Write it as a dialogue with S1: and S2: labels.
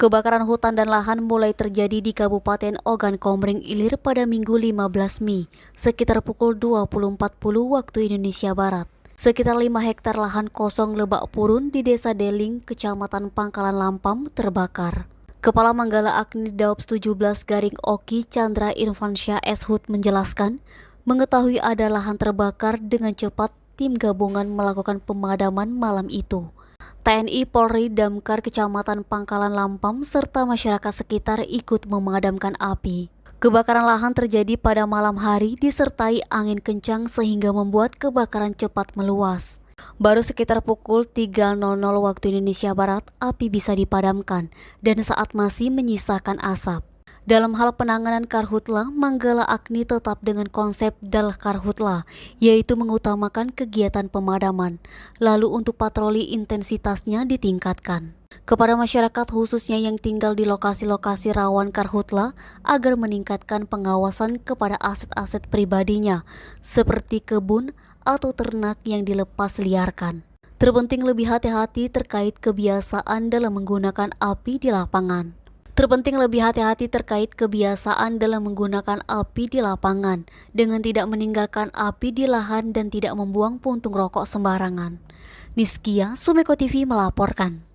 S1: Kebakaran hutan dan lahan mulai terjadi di Kabupaten Ogan Komering Ilir pada Minggu 15 Mei, sekitar pukul 20.40 waktu Indonesia Barat. Sekitar 5 hektar lahan kosong Lebak Purun di Desa Deling, Kecamatan Pangkalan Lampam terbakar. Kepala Manggala Agni Daops 17 Garing Oki Chandra Irfansyah Eshut menjelaskan, mengetahui ada lahan terbakar dengan cepat tim gabungan melakukan pemadaman malam itu. TNI Polri Damkar Kecamatan Pangkalan Lampam serta masyarakat sekitar ikut memadamkan api. Kebakaran lahan terjadi pada malam hari disertai angin kencang sehingga membuat kebakaran cepat meluas. Baru sekitar pukul 3.00 waktu Indonesia Barat, api bisa dipadamkan dan saat masih menyisakan asap. Dalam hal penanganan karhutla, Manggala Agni tetap dengan konsep Dal Karhutla, yaitu mengutamakan kegiatan pemadaman. Lalu untuk patroli intensitasnya ditingkatkan kepada masyarakat khususnya yang tinggal di lokasi-lokasi rawan karhutla agar meningkatkan pengawasan kepada aset-aset pribadinya seperti kebun atau ternak yang dilepas liarkan. Terpenting lebih hati-hati terkait kebiasaan dalam menggunakan api di lapangan. Dengan tidak meninggalkan api di lahan dan tidak membuang puntung rokok sembarangan. Niskia, Sumeko TV melaporkan.